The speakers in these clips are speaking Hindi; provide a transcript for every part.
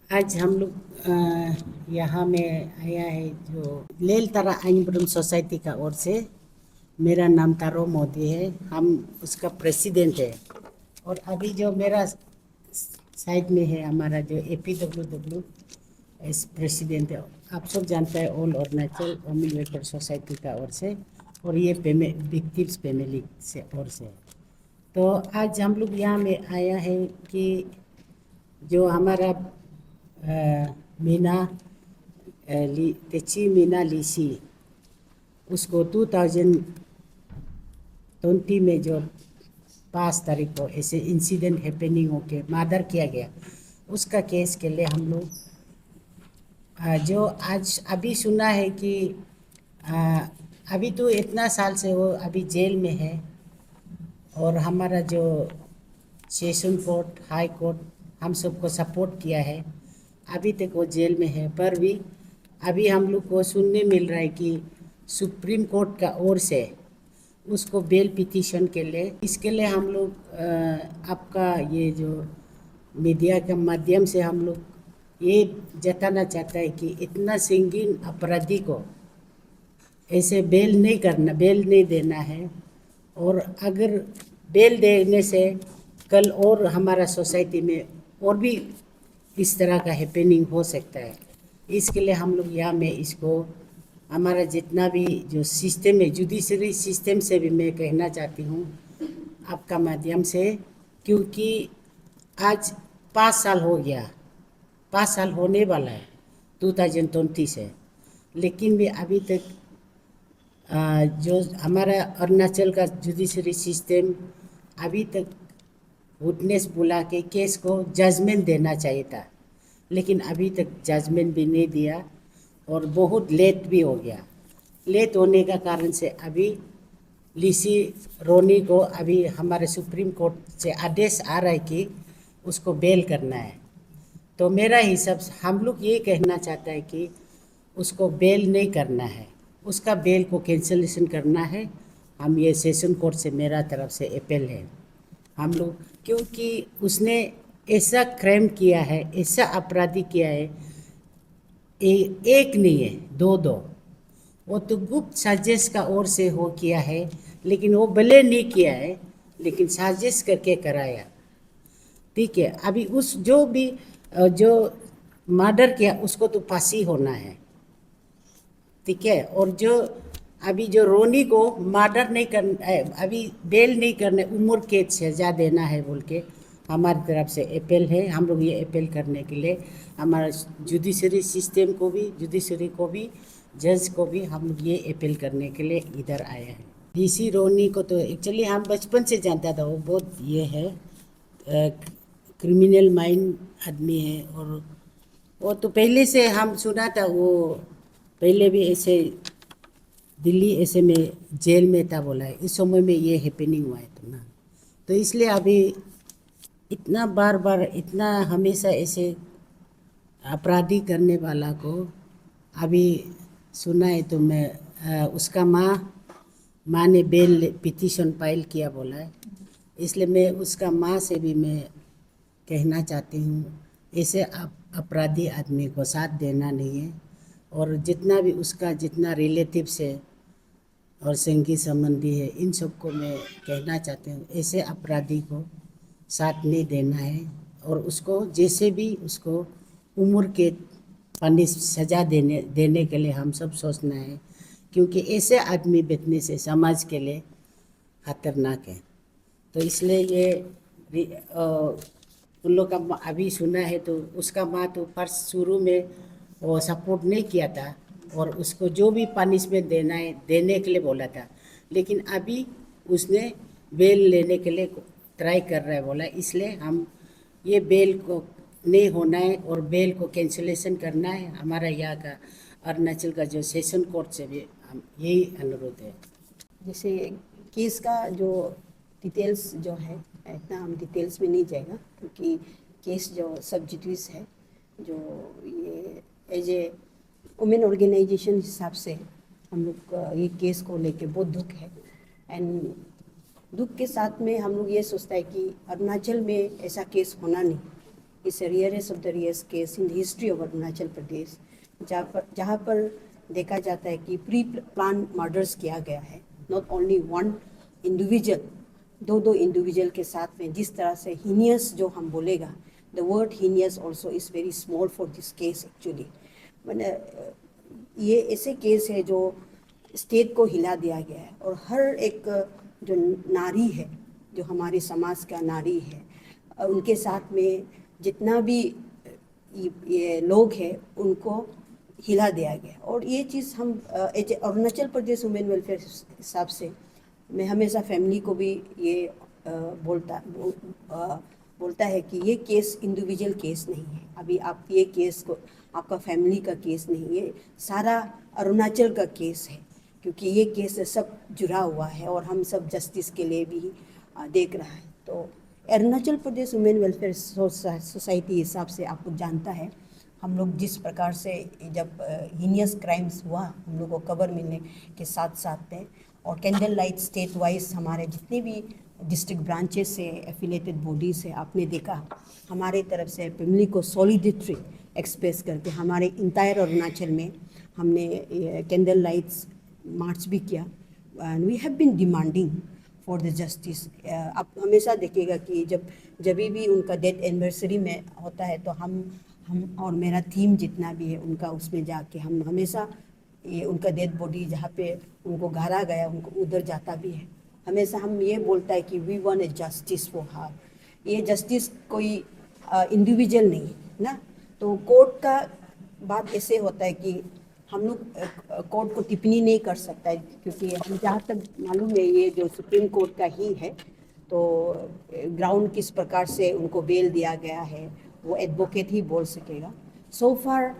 आज हम लोग यहाँ में आया है जो लेल तरा आइनब्रम सोसाइटी का ओर से। मेरा नाम तारो मोदी है, हम उसका प्रेसिडेंट है। और अभी जो मेरा साइड में है हमारा जो APWW एस प्रेसिडेंट है, आप सब जानते हैं, all Arunachal women welfare society का ओर से। और ये विक्टिम्स फैमिली से ओर से। तो आज हम लोग यहाँ में आया है कि जो हमारा मीना तेची मीना लीसी, उसको 2020 में जो 5 तारीख को ऐसे इंसिडेंट हैपनिंग होके मर्डर किया गया, उसका केस के लिए हम लोग जो आज अभी सुना है कि अभी तो इतना साल से वो अभी जेल में है। और हमारा जो सेशन कोर्ट, हाई कोर्ट हम सबको सपोर्ट किया है। अभी तक वो जेल में है, पर भी अभी हम लोग को सुनने मिल रहा है कि सुप्रीम कोर्ट का ओर से उसको बेल पिटीशन के लिए, इसके लिए हम लोग आपका ये जो मीडिया के माध्यम से हम लोग ये जताना चाहता है कि इतना संगीन अपराधी को ऐसे बेल नहीं देना है। और अगर बेल देने से कल और हमारा सोसाइटी में और भी इस तरह का हैपनिंग हो सकता है। इसके लिए हम लोग यहाँ में इसको हमारा जितना भी जो सिस्टम है, जुडिशरी सिस्टम से भी मैं कहना चाहती हूँ आपका माध्यम से, क्योंकि आज 5 साल हो गया, 5 साल होने वाला है 2029 से, लेकिन भी अभी तक जो हमारा अरुणाचल का जुडिशरी सिस्टम अभी तक विटनेस बुला के केस को जजमेंट देना चाहिए था, लेकिन अभी तक जजमेंट भी नहीं दिया और बहुत लेट भी हो गया। लेट होने का कारण से अभी लीसी रोनी को अभी हमारे सुप्रीम कोर्ट से आदेश आ रहा है कि उसको बेल करना है। तो मेरा हिसाब से हम लोग ये कहना चाहता है कि उसको बेल नहीं करना है, उसका बेल को कैंसिलेशन करना है। हम ये सेशन कोर्ट से मेरा तरफ से अपील है हम लोग, क्योंकि उसने ऐसा क्राइम किया है, ऐसा अपराधी किया है, एक नहीं है, दो। वो तो गुप्त साजिश का ओर से हो किया है, लेकिन वो भले नहीं किया है, लेकिन साजिश करके कराया। ठीक है, अभी उस जो भी जो मर्डर किया उसको तो फांसी होना है। ठीक है, और जो अभी जो रोनी को मर्डर नहीं कर अभी बेल नहीं करने, उम्र कैद सजा देना है बोल के हमारी तरफ से अपील है। हम लोग ये अपील करने के लिए हमारा जुडिशरी सिस्टम को भी, जुडिशरी को भी, जज को भी हम लोग ये अपील करने के लिए इधर आए हैं। डीसी रोनी को तो एक्चुअली हम बचपन से जानता था, वो बहुत ये है क्रिमिनल माइंड आदमी है। और वो तो पहले से हम सुना था, वो पहले भी ऐसे दिल्ली ऐसे में जेल में था बोला है, इस समय में ये हैपनिंग हुआ है तो ना। तो इसलिए अभी इतना बार इतना हमेशा ऐसे अपराधी करने वाला को अभी सुना है। तो मैं उसका माँ ने बेल पिटीशन फाइल किया बोला है, इसलिए मैं उसका माँ से भी मैं कहना चाहती हूँ ऐसे अपराधी आदमी को साथ देना नहीं है। और जितना भी उसका जितना रिलेटिव्स है और संगी संबंधी है, इन सबको मैं कहना चाहती हूँ ऐसे अपराधी को साथ नहीं देना है। और उसको जैसे भी उसको उम्र के सजा देने के लिए हम सब सोचना है, क्योंकि ऐसे आदमी बचने से समाज के लिए खतरनाक है। तो इसलिए ये उन लोग का अभी सुना है तो उसका माँ तो फर्स्ट शुरू में वो सपोर्ट नहीं किया था, और उसको जो भी पनिशमेंट देना है देने के लिए बोला था, लेकिन अभी उसने बेल लेने के लिए ट्राई कर रहा है बोला। इसलिए हम ये बेल को नहीं होना है और बेल को कैंसिलेशन करना है। हमारा यहाँ का अरुणाचल का जो सेशन कोर्ट से भी हम यही अनुरोध है। जैसे केस का जो डिटेल्स जो है, इतना हम डिटेल्स में नहीं जाएगा, क्योंकि केस जो सब जुडिस है, जो ये एज ए वुमेन ऑर्गेनाइजेशन हिसाब से हम लोग ये केस को लेके बहुत दुख है। एंड दुख के साथ में हम लोग ये सोचता है कि अरुणाचल में ऐसा केस होना नहीं, it's rarest of the rarest case in the history of Arunachal Pradesh, जहाँ पर देखा जाता है कि प्री प्लान मर्डर्स किया गया है। नॉट ओनली वन इंडिविजुअल, दो इंडिविजुअल के साथ में जिस तरह से हीनियस जो हम बोलेगा, the word heinous also is very small for this case actually. मैंने ये ऐसे केस है जो स्टेट को हिला दिया गया है, और हर एक जो नारी है, जो हमारे समाज का नारी है, उनके साथ में जितना भी ये लोग हैं उनको हिला दिया गया। और ये चीज़ हम अरुणाचल प्रदेश वुमेन वेलफेयर हिसाब से मैं हमेशा फैमिली को भी ये बोलता है कि ये केस इंडिविजुअल केस नहीं है। अभी आप ये केस को आपका फैमिली का केस नहीं, ये सारा अरुणाचल का केस है, क्योंकि ये केस से सब जुड़ा हुआ है और हम सब जस्टिस के लिए भी देख रहा है। तो Arunachal Pradesh women welfare society हिसाब से आप लोग जानता है, हम लोग जिस प्रकार से जब हीनियस क्राइम्स हुआ हम लोग को कवर मिलने के साथ साथ में, और कैंडल लाइट स्टेट वाइज हमारे जितने भी डिस्ट्रिक्ट ब्रांचेस से एफिलेटेड बॉडीज है, आपने देखा हमारे तरफ से फैमिली को सॉलिडिटी एक्सप्रेस करके हमारे इंटायर अरुणाचल में हमने कैंडल लाइट्स मार्च भी किया, and we have been demanding for the justice. आप हमेशा देखिएगा कि जब भी उनका डेथ एनिवर्सरी में होता है तो हम और मेरा टीम जितना भी है उनका उसमें जाके हम हमेशा ये उनका डेड बॉडी जहाँ पे उनको गाड़ा गया उनको उधर जाता भी है। हमेशा हम ये बोलता है कि we want a justice for her. ये जस्टिस कोई इंडिविजुअल नहीं है ना, तो कोर्ट का बात ऐसे होता है कि हम लोग कोर्ट को टिप्पणी नहीं कर सकता है, क्योंकि हम जहाँ तक मालूम है ये जो सुप्रीम कोर्ट का ही है। तो ग्राउंड किस प्रकार से उनको बेल दिया गया है वो एडवोकेट ही बोल सकेगा। सो फार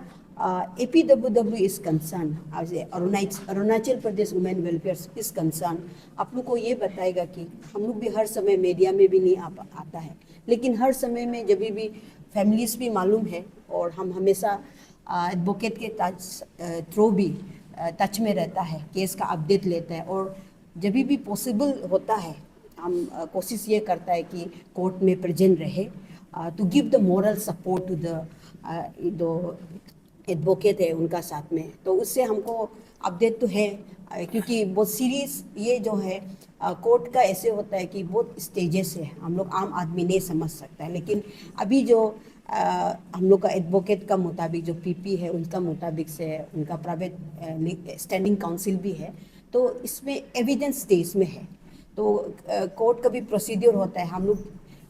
APWW is concern, Arunachal Pradesh women welfare is concern, आप लोग को ये बताएगा कि हम लोग भी हर समय मीडिया में भी नहीं आता है, लेकिन हर समय में जब भी फैमिलीज भी मालूम है, और हम हमेशा एडवोकेट के थ्रू भी टच में रहता है, केस का अपडेट लेता है, और जब भी पॉसिबल होता है हम कोशिश ये करता है कि कोर्ट में प्रेजेंट रहे to give the moral support to the advocate है उनका साथ में। तो उससे हमको अपडेट तो है, क्योंकि बहुत सीरियस ये जो है कोर्ट का ऐसे होता है कि बहुत स्टेजेस है, हम लोग आम आदमी नहीं समझ सकता है। लेकिन अभी जो हम लोग का एडवोकेट का मुताबिक जो PP है उनका मुताबिक से उनका प्राइवेट स्टैंडिंग काउंसिल भी है, तो इसमें एविडेंस स्टेज में है। तो कोर्ट का भी प्रोसीड्यूर होता है, हम लोग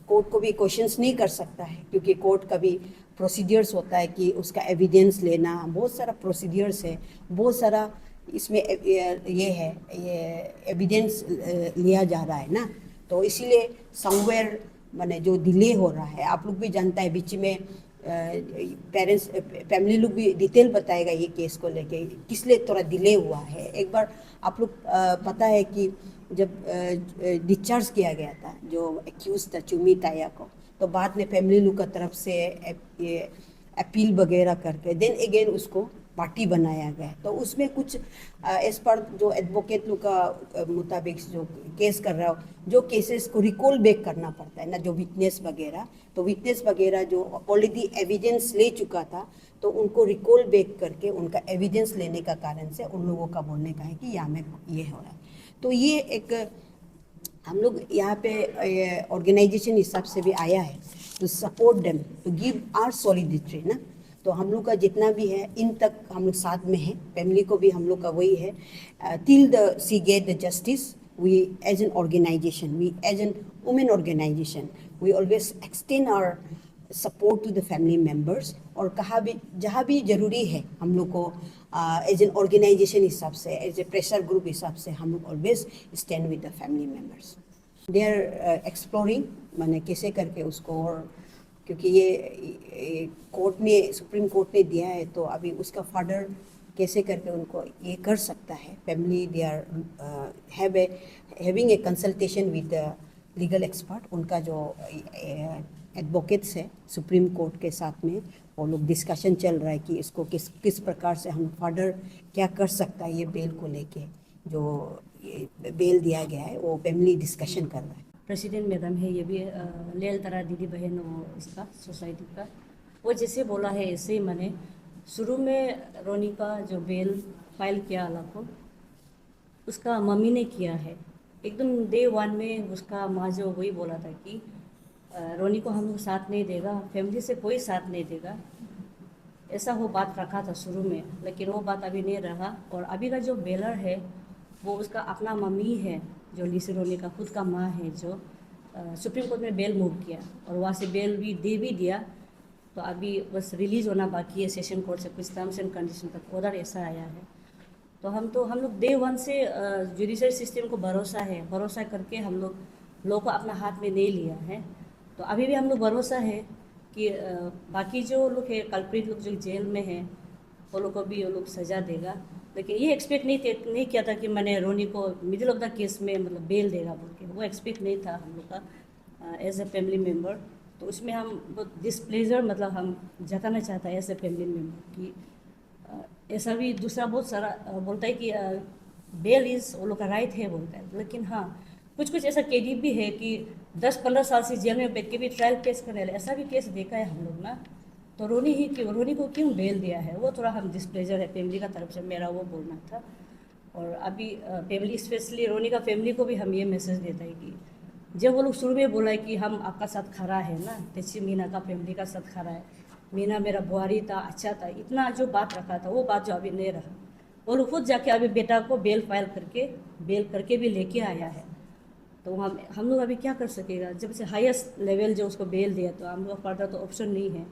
कोर्ट को भी क्वेश्चंस नहीं कर सकता है, क्योंकि कोर्ट का भी प्रोसीड्यूर्स होता है कि उसका एविडेंस लेना, बहुत सारा प्रोसीड्यूर्स है, बहुत सारा इसमें ये है, ये एविडेंस लिया जा रहा है ना। तो इसीलिए समवेयर माने जो डिले हो रहा है, आप लोग भी जानता है बीच में पेरेंट्स फैमिली लोग भी डिटेल बताएगा ये केस को लेके किस लिए थोड़ा डिले हुआ है। एक बार आप लोग पता है कि जब डिस्चार्ज किया गया था जो एक्यूज था चुमी ताया को, तो बाद में फैमिली लोग का तरफ से ये अपील वगैरह करके देन अगेन उसको पार्टी बनाया गया। तो उसमें कुछ एज पर जो एडवोकेट लोग का मुताबिक जो केस कर रहा हो, जो केसेस को रिकॉल बैक करना पड़ता है ना, जो विटनेस वगैरह, तो विटनेस वगैरह जो ऑलरेडी एविडेंस ले चुका था तो उनको रिकॉल बैक करके उनका एविडेंस लेने का कारण से उन लोगों का बोलने का है कि यहाँ में ये हो रहा है। तो ये एक हम लोग यहाँ पे ऑर्गेनाइजेशन हिसाब से भी आया है to support them, to give our solidity ना। तो हम लोग का जितना भी है इन तक हम लोग साथ में हैं, फैमिली को भी हम लोग का वही है till the she get the justice. We as an organization, we as an women organization, we always extend our support to the family members. और कहाँ भी जहाँ भी ज़रूरी है हम लोग को एज एन ऑर्गेनाइजेशन हिसाब से, एज ए प्रेशर ग्रुप हिसाब से हम लोग always stand with the family members. They are exploring माने कैसे करके उसको, और क्योंकि ये कोर्ट ने सुप्रीम कोर्ट ने दिया है तो अभी उसका फर्दर कैसे करके उनको ये कर सकता है। Family they are having a consultation with legal expert, उनका जो एडवोकेट्स है सुप्रीम कोर्ट के साथ में वो लोग डिस्कशन चल रहा है कि इसको किस प्रकार से हम फर्दर क्या कर सकता है। ये बेल को लेके जो बेल दिया गया है वो फैमिली डिस्कशन कर रहा है। प्रेसिडेंट मैडम है, ये भी लेल तरा दीदी बहन और इसका सोसाइटी का, वो जैसे बोला है ऐसे ही मैंने शुरू में रोनी का जो बेल फाइल किया अलग को, उसका मम्मी ने किया है। एकदम डे वन में उसका माँ जो वही बोला था कि रोनी को हम लोग साथ नहीं देगा, फैमिली से कोई साथ नहीं देगा, ऐसा वो बात रखा था शुरू में, लेकिन वो बात अभी नहीं रहा। और अभी का जो बेलर है वो उसका अपना मम्मी है, जो लिसी रोनी का खुद का माँ है, जो सुप्रीम कोर्ट में बेल मूव किया और वहाँ से बेल भी दे भी दिया। तो अभी बस रिलीज होना बाकी है सेशन कोर्ट से, कुछ टर्म्स एंड कंडीशन तक ऑर्डर ऐसा आया है। तो हम लोग डे वन से जुडिशरी सिस्टम को भरोसा करके हम लोग को अपना हाथ में नहीं लिया है। तो अभी भी हम लोग भरोसा है कि बाकी जो लोग है कल्प्रिट लोग जो जेल में हैं वो लोग को भी वो लोग सज़ा देगा। लेकिन ये एक्सपेक्ट नहीं किया था कि मैंने रोनी को मिडिल ऑफ द केस में मतलब बेल देगा बोल के, वो एक्सपेक्ट नहीं था हम लोग का एज ए फैमिली मेम्बर। तो उसमें हम बहुत डिसप्लेजर मतलब हम जताना चाहता है एज ए फैमिली मेम्बर कि ऐसा भी दूसरा बहुत सारा बोलता है कि बेल इज़ वो लोग का राइट है बोलता है, लेकिन हाँ कुछ ऐसा केडी भी है कि 10-15 साल से जेल में बैठ के भी ट्रायल केस करने वाले, ऐसा भी केस देखा है हम लोग ना। तो रोनी को क्यों बेल दिया है, वो थोड़ा हम डिसप्लेजर है फैमिली का तरफ से, मेरा वो बोलना था। और अभी फैमिली स्पेशली रोनी का फैमिली को भी हम ये मैसेज देता है कि जब वो लोग शुरू में बोला है कि हम आपका साथ खड़ा है ना, तेची मीना का फैमिली का साथ खड़ा है, मीना मेरा बुआरी था, अच्छा था, इतना जो बात रखा था वो बात जो अभी नहीं रहा। वो लोग खुद जाके अभी बेटा को बेल करके भी लेके आया है। तो हम लोग अभी क्या कर सकेगा, जब से हाईएस्ट लेवल जो उसको बेल दिया तो हम लोग फर्दर तो ऑप्शन नहीं है।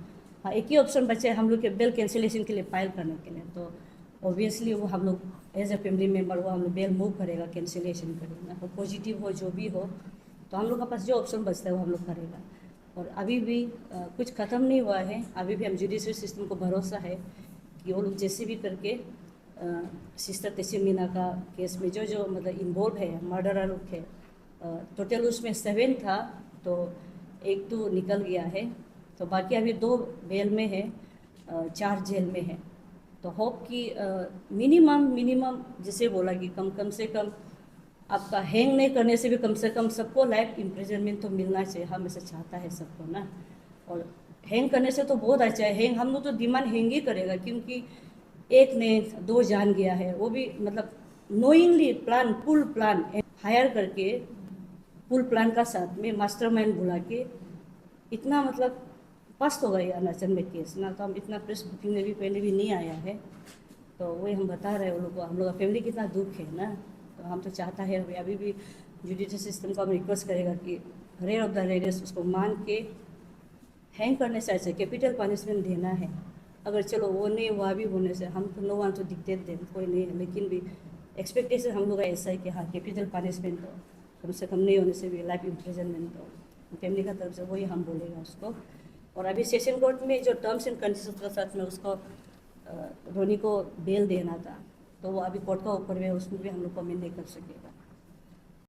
हाँ एक ही ऑप्शन बचे हम लोग के बेल कैंसिलेशन के लिए फाइल करने के लिए। तो ऑब्वियसली वो हम लोग एज ए फैमिली मेम्बर वो हम लोग बेल मूव करेगा, कैंसिलेशन करेगा, तो पॉजिटिव हो जो भी हो, तो हम लोग के पास जो ऑप्शन बचता है वो हम लोग करेगा। और अभी भी कुछ ख़त्म नहीं हुआ है, अभी भी हम जुडिशरी सिस्टम को भरोसा है कि वो लोग जैसे भी करके सिस्टर तेसी मीना का केस में जो मतलब इन्वॉल्व है मर्डरर लोग है, टोटल उसमें 7 था, तो 1 तो निकल गया है, तो बाकी अभी 2 बेल में है, 4 जेल में है। तो होप कि मिनिमम जैसे बोला कि कम से कम आपका हैंग नहीं करने से भी कम से कम सबको लाइफ इम्प्रिजनमेंट तो मिलना चाहिए, हम ऐसा चाहता है सबको ना। और हैंग करने से तो बहुत अच्छा है, हैंग हम लोग तो डिमांड हैंग ही करेगा, क्योंकि एक ने 2 जान गया है, वो भी मतलब नोइंगली फुल प्लान हायर करके फुल प्लान का साथ में मास्टरमाइंड बुला के इतना मतलब फर्स्ट हो गई अरुणाचल में केस ना। तो हम इतना प्रेस बुकिंग में भी पहले भी नहीं आया है, तो वही हम बता रहे हैं वो लोग को, हम लोग का फैमिली कितना दुख है ना। तो हम तो चाहता है अभी भी जुडिशरी सिस्टम को हम रिक्वेस्ट करेगा कि रेयर ऑफ द रेयरेस्ट उसको मान के हैंग करने से अच्छा कैपिटल पनिशमेंट देना है। अगर चलो वो नहीं हुआ भी होने से हम तो नो वन तो डिक्टेट दें, कोई नहीं है, लेकिन भी एक्सपेक्टेशन हम लोग का ऐसा है कि हाँ कैपिटल पनिशमेंट हो, कम से कम नहीं होने से भी लाइफ इम्प्रिजनमेंट हो, फैमिली का तरफ से वही हम बोलेगा उसको। और अभी सेशन कोर्ट में जो टर्म्स एंड कंडीशन के साथ में उसको रोनी को बेल देना था, तो वो अभी कोर्ट का ऊपर में, उसमें भी हम लोग कमेंट नहीं कर सकेगा।